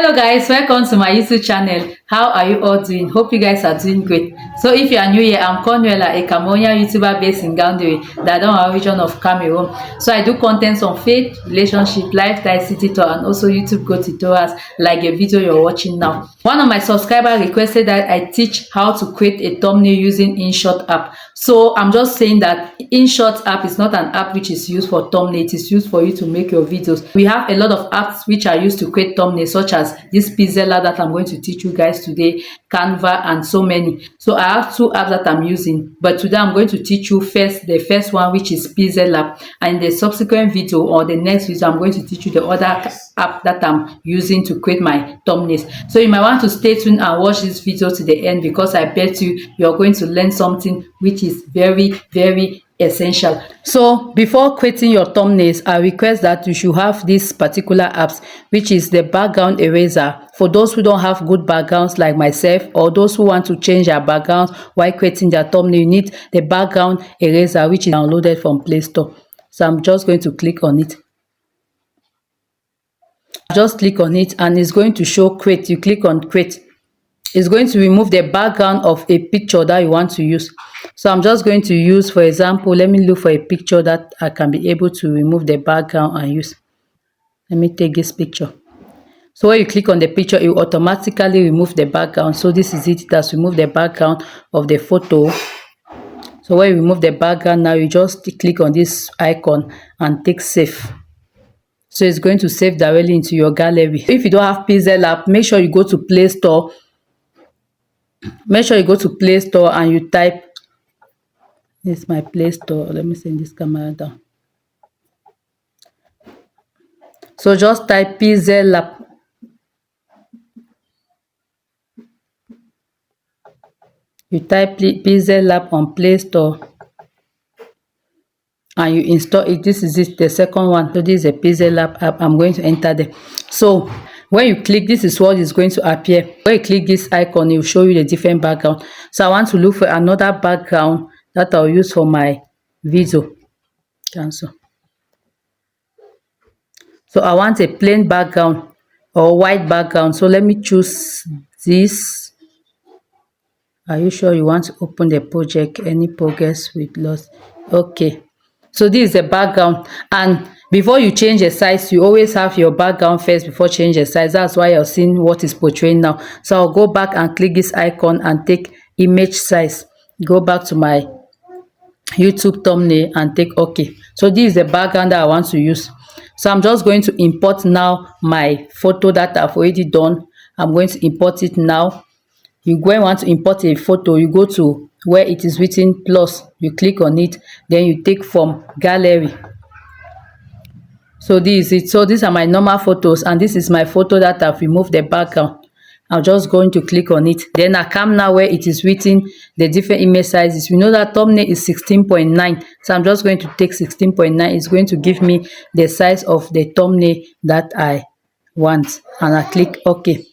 Hello guys, welcome to my YouTube channel. How are you all doing? Hope you guys are doing great. So if you are new here, I'm Cornuela, a Cameroonian YouTuber based in Gandhi, the Adamawa region of Cameroon. So I do contents on faith, relationship, lifestyle, city tour, and also YouTube go tutorials like a video you're watching now. One of my subscribers requested that I teach how to create a thumbnail using InShot app. So I'm just saying that InShot app is not an app which is used for thumbnail. It is used for you to make your videos. We have a lot of apps which are used to create thumbnails, such as this Pixellab that I'm going to teach you guys today, Canva, and so many. So I have two apps that I'm using, but today I'm going to teach you the first one, which is Pixellab, and in the subsequent video or the next video I'm going to teach you the other app that I'm using to create my thumbnails. So you might want to stay tuned and watch this video to the end, because I bet you're going to learn something which is very essential. So before creating your thumbnails, I request that you should have this particular apps, which is the background eraser. For those who don't have good backgrounds like myself, or those who want to change their backgrounds while creating their thumbnail, you need the background eraser, which is downloaded from Play Store. So I'm just going to click on it. Just click on it and it's going to show create. You click on create. It's going to remove the background of a picture that you want to use. So I'm just going to use, for example, let me look for a picture that I can be able to remove the background and use. Let me take this picture. So when you click on the picture, it will automatically remove the background. So this is it. It has removed the background of the photo. So when you remove the background, now you just click on this icon and take save. So it's going to save directly into your gallery. If you don't have Pixellab, make sure you go to Play Store. Make sure you go to Play Store and you type, this is my Play Store. Let me send this camera down. So just type Pixellab. You type Pixellab on Play Store and you install it. This is it, the second one. So this is a Pixellab app. I'm going to enter there. So when you click, this is what is going to appear. When you click this icon, it will show you the different background. So I want to look for another background that I'll use for my video. Cancel. So I want a plain background or white background. So let me choose this. Are you sure you want to open the project? Any progress with loss? Okay. So this is the background, and before you change the size, you always have your background first before change the size. That's why you're seeing what is portraying now. So I'll go back and click this icon and take image size. Go back to my YouTube thumbnail and take OK. So this is the background that I want to use. So I'm just going to import now my photo that I've already done. I'm going to import it now. You go and want to import a photo, you go to where it is written plus, you click on it, then you take from gallery. So this is it. So these are my normal photos, and this is my photo that I've removed the background. I'm just going to click on it. Then I come now where it is written the different image sizes. You know that thumbnail is 16.9. So I'm just going to take 16.9. It's going to give me the size of the thumbnail that I want. And I click OK.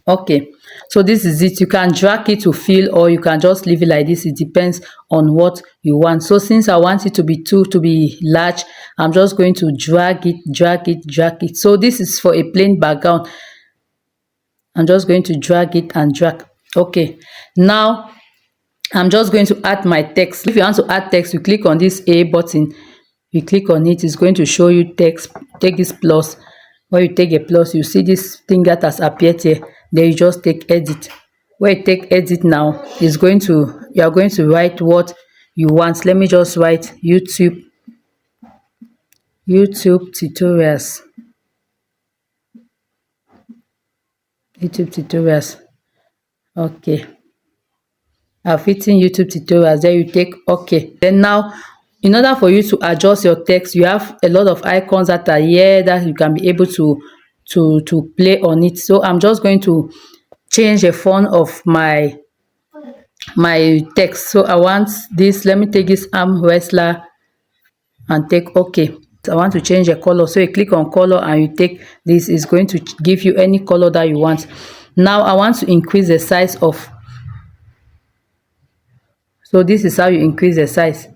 Okay, so this is it. You can drag it to fill, or you can just leave it like this. It depends on what you want. So since I want it to be large, I'm just going to drag it. So this is for a plain background. I'm just going to drag it and drag. Okay, now I'm just going to add my text. If you want to add text, you click on this A button. You click on it, it's going to show you text. Take this plus. When you take a plus, you see this thing that has appeared here. Then you just take edit. When you take edit now, you are going to write what you want. Let me just write YouTube tutorials. YouTube tutorials. Okay. I've written YouTube tutorials. Then you take OK. Then now, in order for you to adjust your text, you have a lot of icons that are here that you can be able to play on it. So I'm just going to change the font of my text. So I want this. Let me take this arm wrestler and take OK. So I want to change the color. So you click on color and you take this. Is going to give you any color that you want. Now I want to increase the size of. So this is how you increase the size.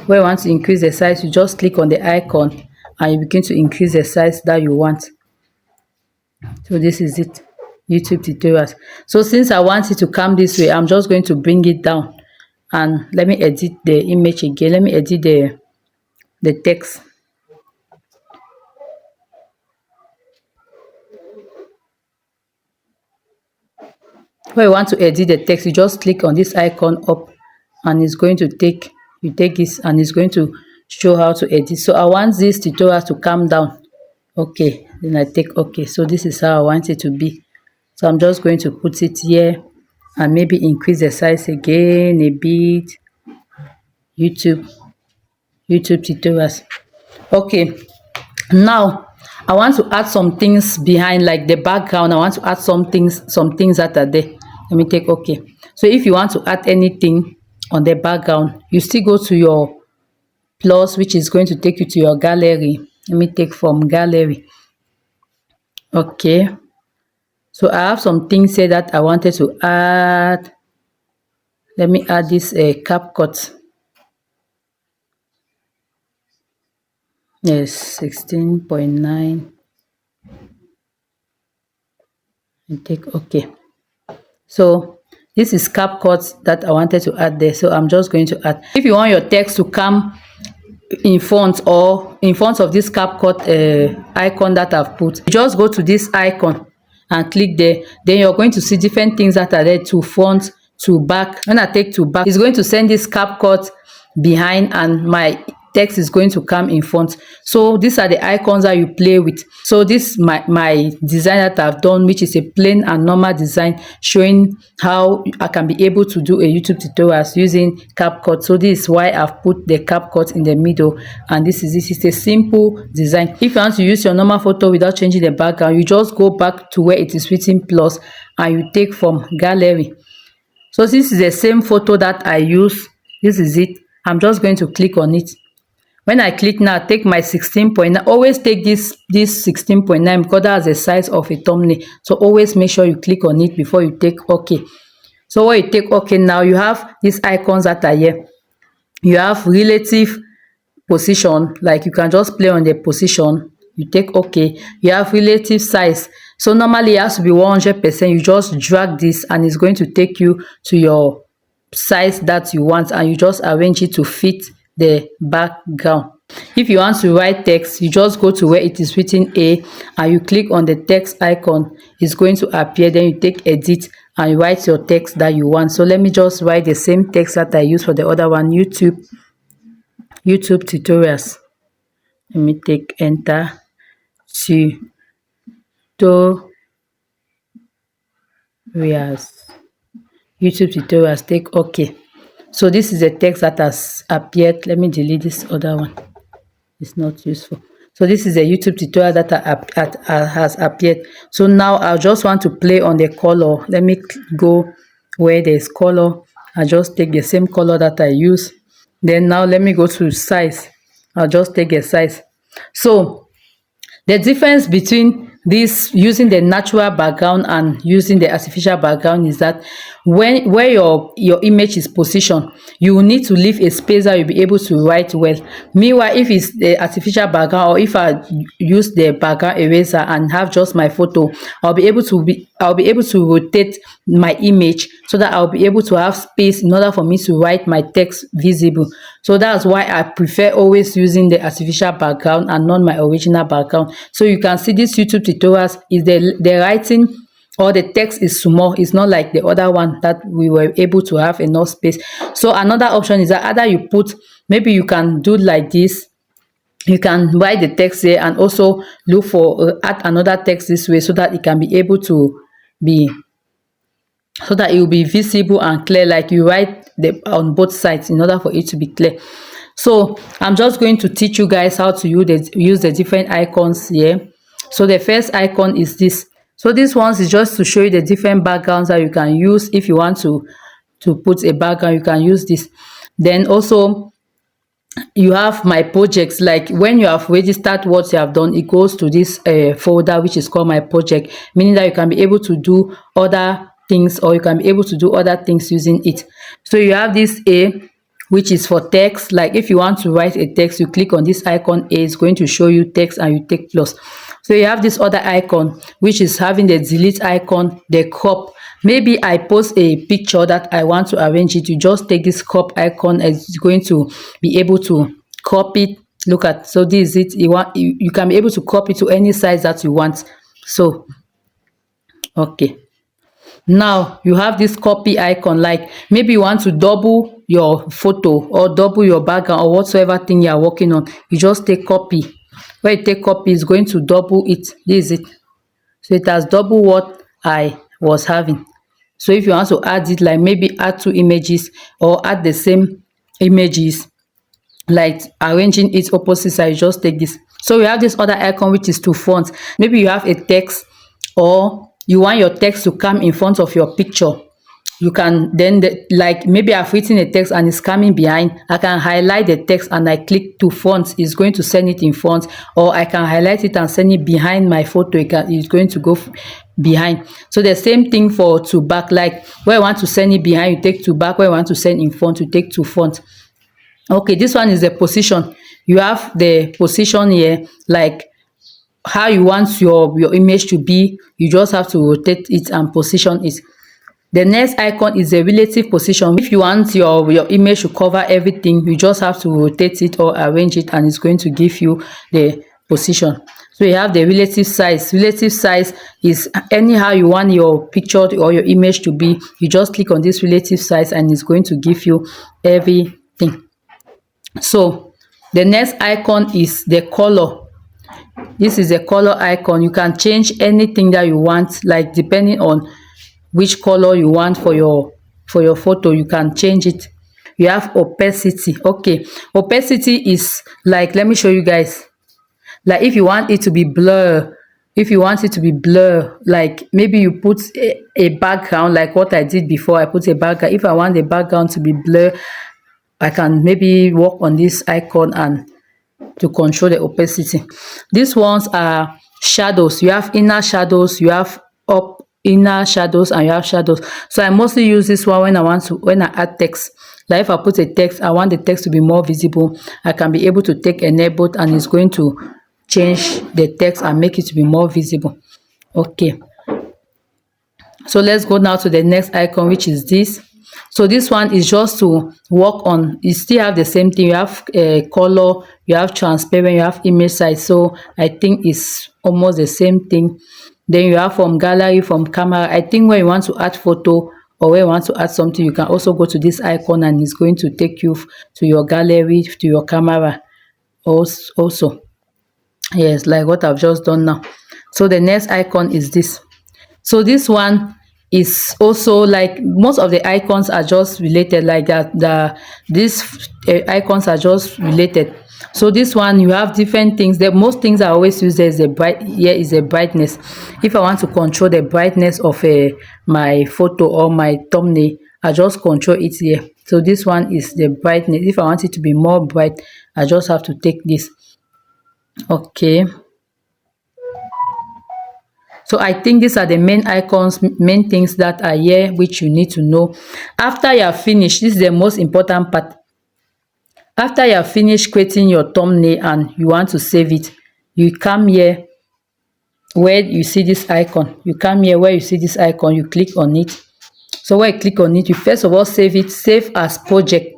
When you want to increase the size, you just click on the icon and you begin to increase the size that you want. So this is it, YouTube tutorials. So since I want it to come this way, I'm just going to bring it down, and let me edit the image again. Let me edit the text. When you want to edit the text, you just click on this icon up, and it's going to take, you take this and it's going to show how to edit. So I want this tutorial to come down. Okay, then I take okay. So this is how I want it to be. So I'm just going to put it here and maybe increase the size again a bit. YouTube tutorials. Okay, now I want to add some things behind, like the background. I want to add some things that are there. Let me take okay. So if you want to add anything on the background, you still go to your plus, which is going to take you to your gallery. Let me take from gallery. Okay, so I have some things here that I wanted to add. Let me add this CapCut. Yes, 16.9. and take okay. So this is CapCut that I wanted to add there, so I'm just going to add. If you want your text to come in front or in front of this CapCut icon that I've put, you just go to this icon and click there. Then you're going to see different things that are there, to front, to back. When I take to back, it's going to send this CapCut behind, and my text is going to come in front. So these are the icons that you play with. So this my design that I've done, which is a plain and normal design, showing how I can be able to do a YouTube tutorials using CapCut. So this is why I've put the CapCut in the middle, and this is a simple design. If you want to use your normal photo without changing the background, you just go back to where it is written plus, and you take from gallery. So this is the same photo that I use. This is it. I'm just going to click on it. When I click now, take my 16.9. Always take this 16.9 because that's the size of a thumbnail. So always make sure you click on it before you take OK. So when you take OK, now you have these icons that are here. You have relative position, like you can just play on the position. You take OK. You have relative size. So normally it has to be 100%. You just drag this and it's going to take you to your size that you want, and you just arrange it to fit the background. If you want to write text, you just go to where it is written A and you click on the text icon. It's going to appear. Then you take edit and you write your text that you want. So let me just write the same text that I used for the other one, YouTube tutorials. Let me take enter. YouTube tutorials, take OK. So this is the text that has appeared. Let me delete this other one. It's not useful. So this is a YouTube tutorial that has appeared. So now I just want to play on the color. Let me go where there's color. I just take the same color that I use. Then now let me go to size. I'll just take a size. So the difference between this using the natural background and using the artificial background is that where your image is positioned, you will need to leave a space that you'll be able to write well. Meanwhile, if it's the artificial background, or if I use the background eraser and have just my photo, I'll be able to rotate my image so that I'll be able to have space in order for me to write my text visible. So that's why I prefer always using the artificial background and not my original background. So you can see this YouTube tutorials is the writing or the text is small. It's not like the other one that we were able to have enough space. So another option is that either you put, maybe you can do like this. You can write the text here and also look for add another text this way, so that it can be able to be, so that it will be visible and clear, like you write on both sides in order for it to be clear. So I'm just going to teach you guys how to use the different icons here. So the first icon is this. So this one is just to show you the different backgrounds that you can use. If you want to put a background, you can use this. Then also you have my projects. Like when you have registered what you have done, it goes to this folder which is called my project, meaning that you can be able to do other things, or you can be able to do other things using it. So you have this A, which is for text. Like if you want to write a text, you click on this icon A, it's going to show you text and you take plus. So you have this other icon, which is having the delete icon, the crop. Maybe I post a picture that I want to arrange it. You just take this crop icon and it's going to be able to crop it. Look at, so this is it. You can be able to crop it to any size that you want. So okay, now you have this copy icon, like maybe you want to double your photo or double your background or whatsoever thing you are working on. You just take copy. When you take copy, it's going to double it. This is it. So it has double what I was having. So if you want to add it, like maybe add two images or add the same images, like arranging it opposite side, you just take this. So we have this other icon, which is to font. Maybe you have a text or you want your text to come in front of your picture. You can then, like maybe I've written a text and it's coming behind. I can highlight the text and I click to font. It's going to send it in front, or I can highlight it and send it behind my photo. It's going to go behind. So the same thing for to back. Like where I want to send it behind, you take to back. Where I want to send in front, you take to front. Okay, this one is the position. You have the position here, like how you want your image to be. You just have to rotate it and position it. The next icon is the relative position. If you want your image to cover everything, you just have to rotate it or arrange it and it's going to give you the position. So you have the relative size. Relative size is anyhow you want your picture or your image to be. You just click on this relative size and it's going to give you everything. So the next icon is the color. This is the color icon. You can change anything that you want, like depending on which color you want for your photo, you can change it. You have opacity. Okay, opacity is like, let me show you guys. Like if you want it to be blur, like maybe you put a background, like what I did before. I put a background. If I want the background to be blur, I can maybe work on this icon and to control the opacity. These ones are shadows. You have inner shadows, you have inner shadows, and you have shadows. So I mostly use this one when I add text. Like if I put a text, I want the text to be more visible, I can be able to take enable and it's going to change the text and make it to be more visible. Okay, so let's go now to the next icon, which is this. So this one is just to work on, you still have the same thing. You have color, you have transparent, you have image size. So I think it's almost the same thing. Then you have from gallery, from camera. I think when you want to add photo or when you want to add something, you can also go to this icon and it's going to take you to your gallery, to your camera also. Yes, like what I've just done now. So the next icon is this. So this one is also like most of the icons are just related, like that. These icons are just related. So this one, you have different things. The most things I always use, there's a here is a brightness. If I want to control the brightness of my photo or my thumbnail, I just control it here. So this one is the brightness. If I want it to be more bright, I just have to take this. Okay, so I think these are the main icons, main things that are here which you need to know. After you have finished, this is the most important part. After you have finished creating your thumbnail and you want to save it, you come here where you see this icon. You click on it. So when you click on it, you first of all save it, save as project.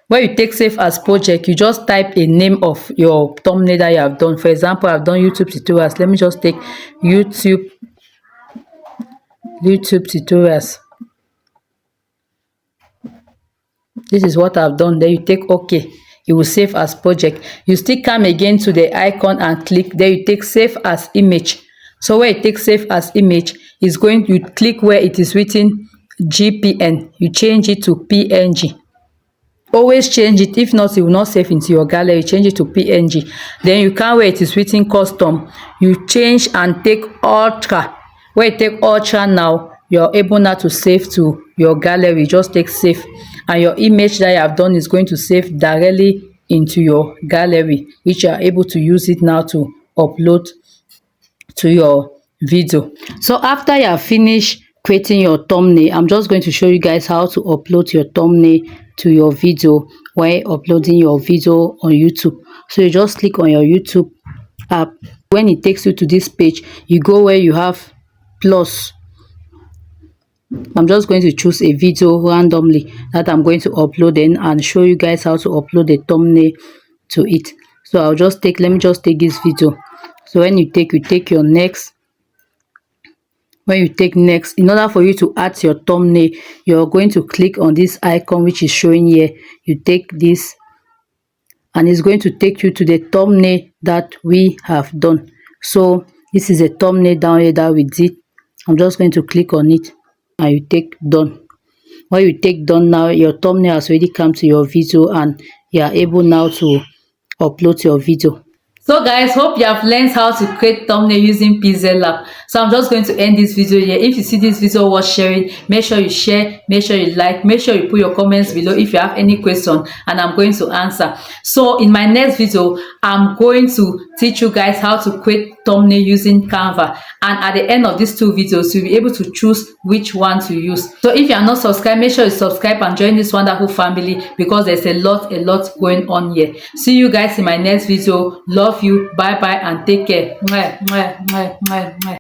When you take save as project, you just type a name of your thumbnail that you have done. For example, I've done YouTube tutorials. Let me just take YouTube tutorials. This is what I've done. Then you take OK. You will save as project. You still come again to the icon and click. Then you take save as image. So where you take save as image, is going to click where it is written GPN. You change it to PNG. Always change it. If not, it will not save into your gallery. Change it to PNG. Then you come where it is written custom. You change and take ultra. Where you take ultra now, you're able now to save to your gallery. Just take save, and your image that you have done is going to save directly into your gallery, which you are able to use it now to upload to your video. So after you have finished creating your thumbnail, I'm just going to show you guys how to upload your thumbnail to your video while uploading your video on YouTube. So you just click on your YouTube app. When it takes you to this page, you go where you have plus. I'm just going to choose a video randomly that I'm going to upload in and show you guys how to upload the thumbnail to it. So I'll just take, let me just take this video. So when you take your next. When you take next, in order for you to add your thumbnail, you're going to click on this icon which is showing here. You take this and it's going to take you to the thumbnail that we have done. So this is a thumbnail down here that we did. I'm just going to click on it and you take done. When you take done, now your thumbnail has already come to your video and you are able now to upload your video. So guys, hope you have learned how to create thumbnail using Pixellab. So I'm just going to end this video here. If you see this video worth sharing, make sure you share, make sure you like, make sure you put your comments below if you have any question, and I'm going to answer. So in my next video, I'm going to teach you guys how to create thumbnail using Canva, and at the end of these 2 videos you'll be able to choose which one to use. So if you are not subscribed, make sure you subscribe and join this wonderful family, because there's a lot going on here. See you guys in my next video. Love you, bye bye, and take care. Mwah, mwah, mwah, mwah, mwah.